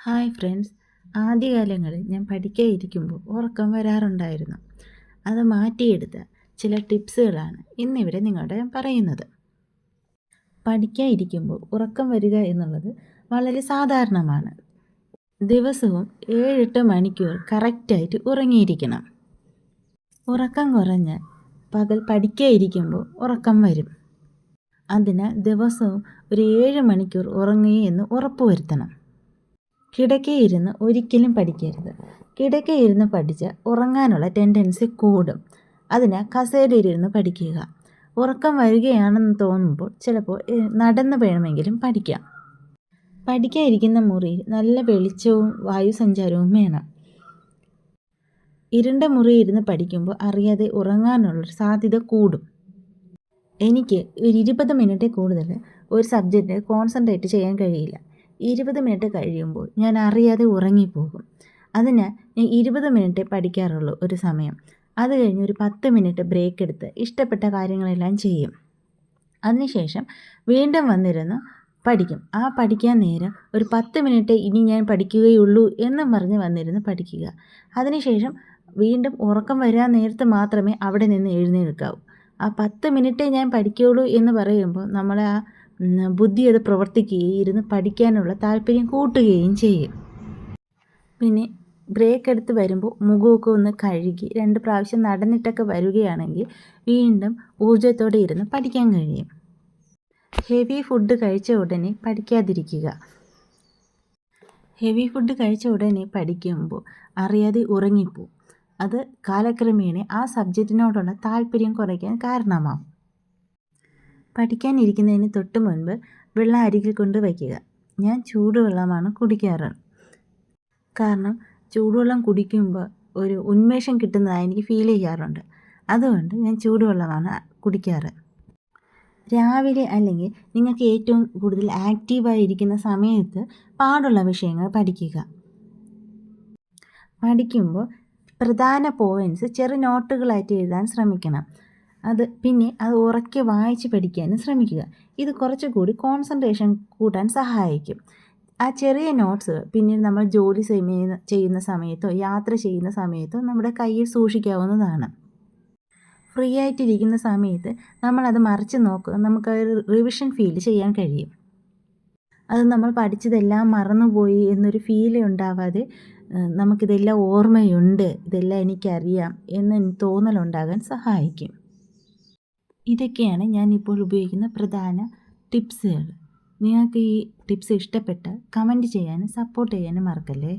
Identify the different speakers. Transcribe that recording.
Speaker 1: Hi friends, ആദ്യകാലങ്ങളിൽ ഞാൻ പഠിക്കാൻ ഇരിക്കുമ്പോൾ ഉറക്കം വരാറുണ്ടായിരുന്നു. അത് മാറ്റിയെടുത്ത ചില ടിപ്സുകളാണ് ഇന്നിവിടെ നിങ്ങളോട് ഞാൻ പറയുന്നത്. പഠിക്കാൻ ഇരിക്കുമ്പോൾ ഉറക്കം വരിക എന്നുള്ളത് വളരെ സാധാരണമാണ്. ദിവസവും 7-8 മണിക്കൂർ കറക്റ്റായിട്ട് ഉറങ്ങിയിരിക്കണം. ഉറക്കം കുറഞ്ഞാൽ പകൽ പഠിക്കാൻ ഇരിക്കുമ്പോൾ ഉറക്കം വരും. അതിനാൽ ദിവസവും ഒരു 7 മണിക്കൂർ ഉറങ്ങുകയെന്ന് ഉറപ്പുവരുത്തണം. കിടക്കയിരുന്ന് ഒരിക്കലും പഠിക്കരുത്. കിടക്കയിരുന്ന് പഠിച്ചാൽ ഉറങ്ങാനുള്ള ടെൻഡൻസി കൂടും. അതിനാൽ കസേരയിലിരുന്ന് പഠിക്കുക. ഉറക്കം വരികയാണെന്ന് തോന്നുമ്പോൾ ചിലപ്പോൾ നടന്ന് വേണമെങ്കിലും പഠിക്കാം. പഠിക്കാനിരിക്കുന്ന മുറിയിൽ നല്ല വെളിച്ചവും വായുസഞ്ചാരവും വേണം. ഇരുണ്ട മുറിയിൽ ഇരുന്ന് പഠിക്കുമ്പോൾ അറിയാതെ ഉറങ്ങാനുള്ളൊരു സാധ്യത കൂടും. എനിക്ക് ഒരു 20 മിനിറ്റ് കൂടുതൽ ഒരു സബ്ജക്റ്റ് കോൺസെൻട്രേറ്റ് ചെയ്യാൻ കഴിയില്ല. 20 മിനിറ്റ് കഴിയുമ്പോൾ ഞാൻ അറിയാതെ ഉറങ്ങിപ്പോകും. അതിനാൽ ഞാൻ 20 മിനിറ്റ് പഠിക്കാറുള്ളൂ ഒരു സമയം. അത് കഴിഞ്ഞ് ഒരു 10 മിനിറ്റ് ബ്രേക്ക് എടുത്ത് ഇഷ്ടപ്പെട്ട കാര്യങ്ങളെല്ലാം ചെയ്യും. അതിനുശേഷം വീണ്ടും വന്നിരുന്ന് പഠിക്കും. ആ പഠിക്കാൻ നേരം ഒരു 10 മിനിറ്റ് ഇനി ഞാൻ പഠിക്കുകയുള്ളൂ എന്നും പറഞ്ഞ് വന്നിരുന്ന് പഠിക്കുക. അതിനുശേഷം വീണ്ടും ഉറക്കം വരാൻ നേരത്ത് മാത്രമേ അവിടെ നിന്ന് എഴുന്നേൽക്കാവൂ. ആ 10 മിനിറ്റേ ഞാൻ പഠിക്കുകയുള്ളൂ എന്ന് പറയുമ്പോൾ നമ്മളെ ആ ബുദ്ധി അത് പ്രവർത്തിക്കുകയും ഇരുന്ന് പഠിക്കാനുള്ള താല്പര്യം കൂട്ടുകയും ചെയ്യും. പിന്നെ ബ്രേക്ക് എടുത്ത് വരുമ്പോൾ മുഖമൊക്കെ ഒന്ന് കഴുകി 2 പ്രാവശ്യം നടന്നിട്ടൊക്കെ വരികയാണെങ്കിൽ വീണ്ടും ഊർജ്ജത്തോടെ ഇരുന്ന് പഠിക്കാൻ കഴിയും. ഹെവി ഫുഡ് കഴിച്ച ഉടനെ പഠിക്കാതിരിക്കുക. ഹെവി ഫുഡ് കഴിച്ച ഉടനെ പഠിക്കുമ്പോൾ അറിയാതെ ഉറങ്ങിപ്പോവും. അത് കാലക്രമേണ ആ സബ്ജക്റ്റിനോടുള്ള താല്പര്യം കുറയ്ക്കാൻ കാരണമാവും. പഠിക്കാനിരിക്കുന്നതിന് തൊട്ട് മുൻപ് വെള്ളം അരികിൽ കൊണ്ട് വയ്ക്കുക. ഞാൻ ചൂടുവെള്ളമാണ് കുടിക്കാറ്. കാരണം ചൂടുവെള്ളം കുടിക്കുമ്പോൾ ഒരു ഉന്മേഷം കിട്ടുന്നതായി എനിക്ക് ഫീൽ ചെയ്യാറുണ്ട്. അതുകൊണ്ട് ഞാൻ ചൂടുവെള്ളമാണ് കുടിക്കാറ്. രാവിലെ അല്ലെങ്കിൽ നിങ്ങൾക്ക് ഏറ്റവും കൂടുതൽ ആക്റ്റീവായിരിക്കുന്ന സമയത്ത് പാടുള്ള വിഷയങ്ങൾ പഠിക്കുക. പഠിക്കുമ്പോൾ പ്രധാന പോയിൻറ്റ്സ് ചെറു നോട്ടുകളായിട്ട് എഴുതാൻ ശ്രമിക്കണം. അത് ഉറക്കെ വായിച്ച് പഠിക്കാനും ശ്രമിക്കുക. ഇത് കുറച്ചുകൂടി കോൺസെൻട്രേഷൻ കൂട്ടാൻ സഹായിക്കും. ആ ചെറിയ നോട്ട്സ് പിന്നീട് നമ്മൾ ജോലി ചെയ്യുന്ന സമയത്തോ യാത്ര ചെയ്യുന്ന സമയത്തോ നമ്മുടെ കയ്യിൽ സൂക്ഷിക്കാവുന്നതാണ്. ഫ്രീ ആയിട്ടിരിക്കുന്ന സമയത്ത് നമ്മളത് മറിച്ച് നോക്കുക. നമുക്കൊരു റിവിഷൻ ഫീൽ ചെയ്യാൻ കഴിയും. അത് നമ്മൾ പഠിച്ചതെല്ലാം മറന്നുപോയി എന്നൊരു ഫീൽ ഉണ്ടാവാതെ നമുക്കിതെല്ലാം ഓർമ്മയുണ്ട്, ഇതെല്ലാം എനിക്കറിയാം എന്ന് തോന്നലുണ്ടാകാൻ സഹായിക്കും. ഇതൊക്കെയാണ് ഞാനിപ്പോൾ ഉപയോഗിക്കുന്ന പ്രധാന ടിപ്സുകൾ. നിങ്ങൾക്ക് ഈ ടിപ്സ് ഇഷ്ടപ്പെട്ടാൽ കമൻറ്റ് ചെയ്യാനും സപ്പോർട്ട് ചെയ്യാനും മറക്കല്ലേ.